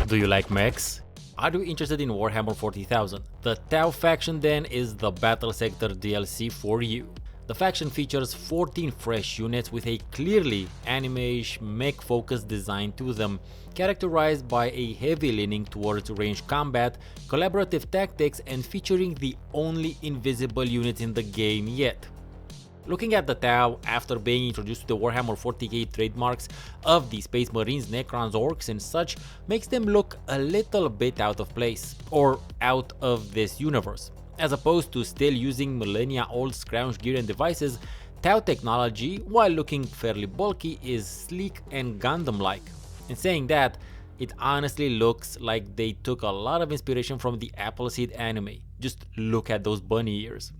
Do you like mechs? Are you interested in Warhammer 40,000? The Tau faction then is the Battlesector DLC for you. The faction features 14 fresh units with a clearly anime-ish mech-focused design to them, characterized by a heavy leaning towards ranged combat, collaborative tactics, and featuring the only invisible unit in the game yet. Looking at the Tau after being introduced to the Warhammer 40k trademarks of the Space Marines, Necrons, Orcs and such makes them look a little bit out of place, or out of this universe. As opposed to still using millennia-old scrounge gear and devices, Tau technology, while looking fairly bulky, is sleek and Gundam-like. In saying that, it honestly looks like they took a lot of inspiration from the Appleseed anime. Just look at those bunny ears.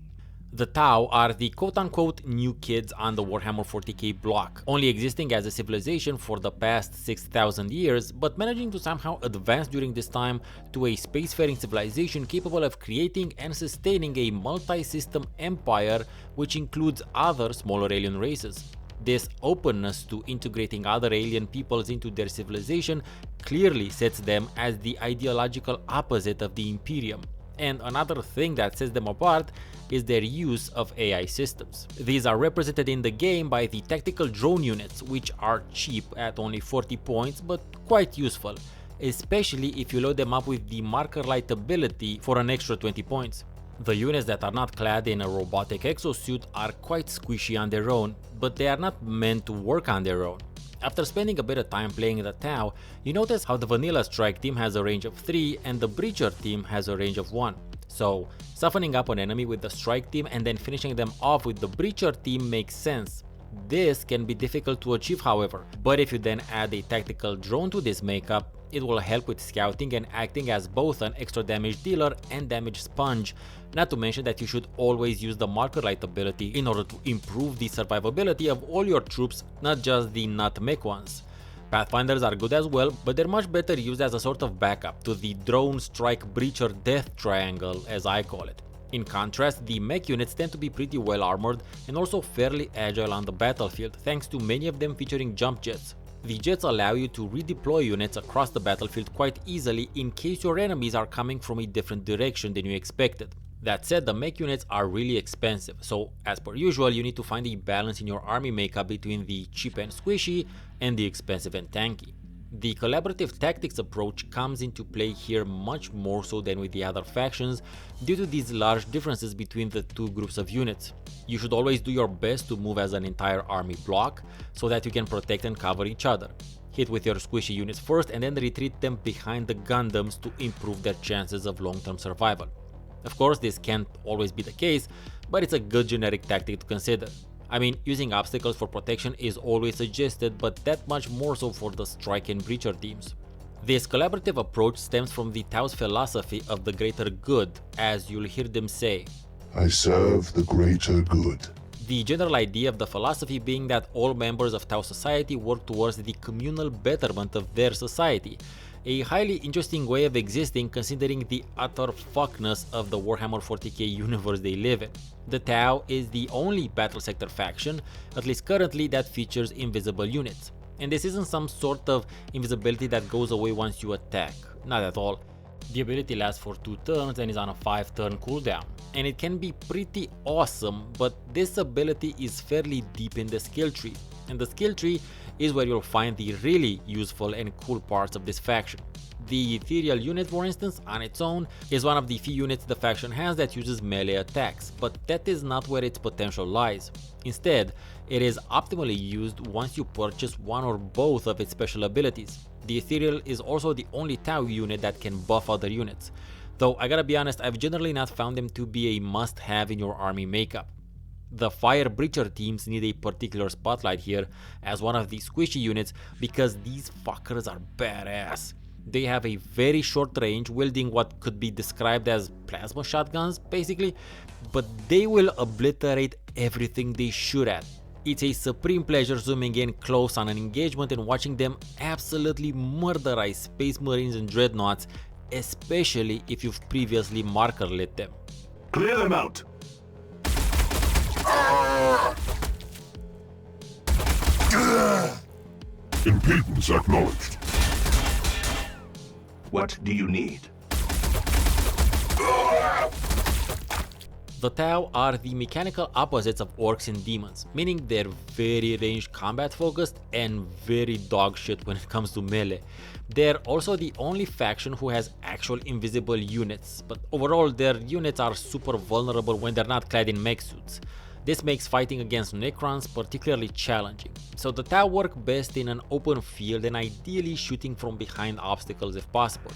The Tau are the quote-unquote new kids on the Warhammer 40k block, only existing as a civilization for the past 6,000 years, but managing to somehow advance during this time to a spacefaring civilization capable of creating and sustaining a multi-system empire which includes other smaller alien races. This openness to integrating other alien peoples into their civilization clearly sets them as the ideological opposite of the Imperium. And another thing that sets them apart is their use of AI systems. These are represented in the game by the tactical drone units, which are cheap at only 40 points but quite useful, especially if you load them up with the marker light ability for an extra 20 points. The units that are not clad in a robotic exosuit are quite squishy on their own, but they are not meant to work on their own. After spending a bit of time playing the Tau, you notice how the vanilla strike team has a range of 3 and the breacher team has a range of 1. So, softening up an enemy with the strike team and then finishing them off with the breacher team makes sense. This can be difficult to achieve however, but if you then add a tactical drone to this makeup, it will help with scouting and acting as both an extra damage dealer and damage sponge, not to mention that you should always use the marker light ability in order to improve the survivability of all your troops, not just the not mech ones. Pathfinders are good as well, but they're much better used as a sort of backup to the drone strike breacher death triangle as I call it. In contrast, the mech units tend to be pretty well armored and also fairly agile on the battlefield, thanks to many of them featuring jump jets. The jets allow you to redeploy units across the battlefield quite easily in case your enemies are coming from a different direction than you expected. That said, the mech units are really expensive, so as per usual you need to find a balance in your army makeup between the cheap and squishy and the expensive and tanky. The collaborative tactics approach comes into play here much more so than with the other factions due to these large differences between the two groups of units. You should always do your best to move as an entire army block so that you can protect and cover each other. Hit with your squishy units first and then retreat them behind the Gundams to improve their chances of long-term survival. Of course, this can't always be the case, but it's a good generic tactic to consider. I mean, using obstacles for protection is always suggested, but that much more so for the strike and breacher teams. This collaborative approach stems from the Tau's philosophy of the greater good, as you'll hear them say, I serve the greater good. The general idea of the philosophy being that all members of Tau society work towards the communal betterment of their society. A highly interesting way of existing considering the utter fuckness of the Warhammer 40k universe they live in. The Tau is the only Battlesector faction, at least currently, that features invisible units. And this isn't some sort of invisibility that goes away once you attack, not at all. The ability lasts for 2 turns and is on a 5-turn cooldown, and it can be pretty awesome, but this ability is fairly deep in the skill tree, and the skill tree is where you'll find the really useful and cool parts of this faction. The ethereal unit, for instance, on its own, is one of the few units the faction has that uses melee attacks, but that is not where its potential lies. Instead, it is optimally used once you purchase one or both of its special abilities. The ethereal is also the only Tau unit that can buff other units, though I gotta be honest, I've generally not found them to be a must-have in your army makeup. The fire breacher teams need a particular spotlight here as one of the squishy units because these fuckers are badass. They have a very short range, wielding what could be described as plasma shotguns basically, but they will obliterate everything they shoot at. It's a supreme pleasure zooming in close on an engagement and watching them absolutely murderize Space Marines and Dreadnoughts, especially if you've previously marker lit them. Clear them out! Impedance acknowledged. What do you need? The Tau are the mechanical opposites of orcs and demons, meaning they're very range combat focused and very dogshit when it comes to melee. They're also the only faction who has actual invisible units, but overall their units are super vulnerable when they're not clad in mech suits. This makes fighting against Necrons particularly challenging, so the Tau work best in an open field and ideally shooting from behind obstacles if possible.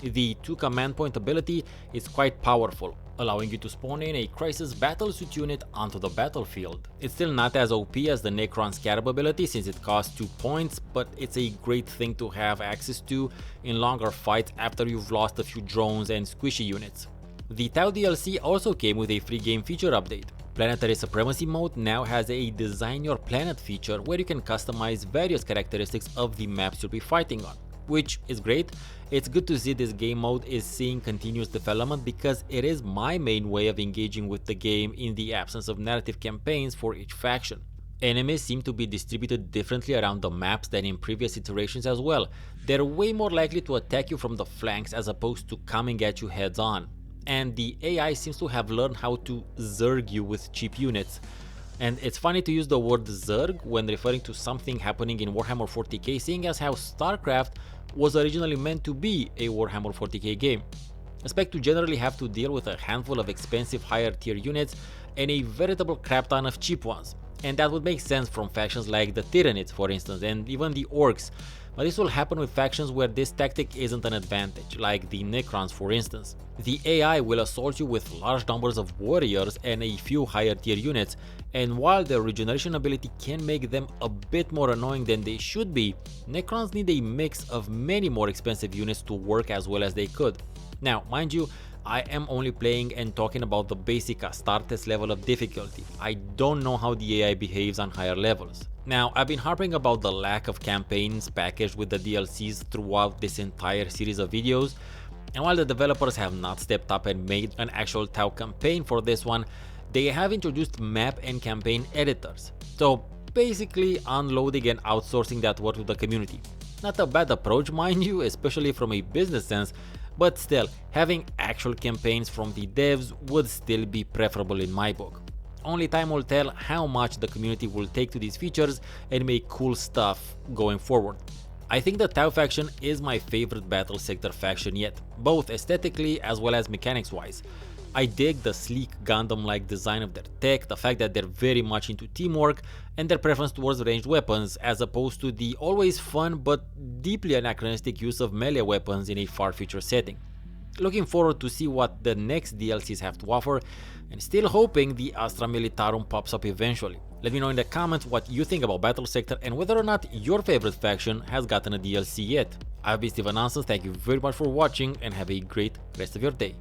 The 2 command point ability is quite powerful, allowing you to spawn in a Crisis Battlesuit unit onto the battlefield. It's still not as OP as the Necron Scarab ability since it costs 2 points, but it's a great thing to have access to in longer fights after you've lost a few drones and squishy units. The Tau DLC also came with a free game feature update. Planetary Supremacy mode now has a Design Your Planet feature where you can customize various characteristics of the maps you'll be fighting on, which is great. It's good to see this game mode is seeing continuous development because it is my main way of engaging with the game in the absence of narrative campaigns for each faction. Enemies seem to be distributed differently around the maps than in previous iterations as well. They're way more likely to attack you from the flanks as opposed to coming at you heads on. And the AI seems to have learned how to zerg you with cheap units. And it's funny to use the word zerg when referring to something happening in Warhammer 40k, seeing as how StarCraft was originally meant to be a Warhammer 40k game. Expect to generally have to deal with a handful of expensive higher tier units and a veritable crap ton of cheap ones. And that would make sense from factions like the Tyranids, for instance, and even the Orcs. But this will happen with factions where this tactic isn't an advantage, like the Necrons for instance. The AI will assault you with large numbers of warriors and a few higher tier units, and while their regeneration ability can make them a bit more annoying than they should be, Necrons need a mix of many more expensive units to work as well as they could. Now, mind you, I am only playing and talking about the basic Astartes level of difficulty. I don't know how the AI behaves on higher levels. Now, I've been harping about the lack of campaigns packaged with the DLCs throughout this entire series of videos, and while the developers have not stepped up and made an actual Tau campaign for this one, they have introduced map and campaign editors. So basically unloading and outsourcing that work to the community. Not a bad approach, mind you, especially from a business sense, but still, having actual campaigns from the devs would still be preferable in my book. Only time will tell how much the community will take to these features and make cool stuff going forward. I think the Tau faction is my favorite Battlesector faction yet, both aesthetically as well as mechanics wise. I dig the sleek Gundam-like design of their tech, the fact that they're very much into teamwork, and their preference towards ranged weapons as opposed to the always fun but deeply anachronistic use of melee weapons in a far future setting. Looking forward to see what the next DLCs have to offer, and still hoping the Astra Militarum pops up eventually. Let me know in the comments what you think about Battlesector and whether or not your favorite faction has gotten a DLC yet. I've been Steven Anson, thank you very much for watching and have a great rest of your day.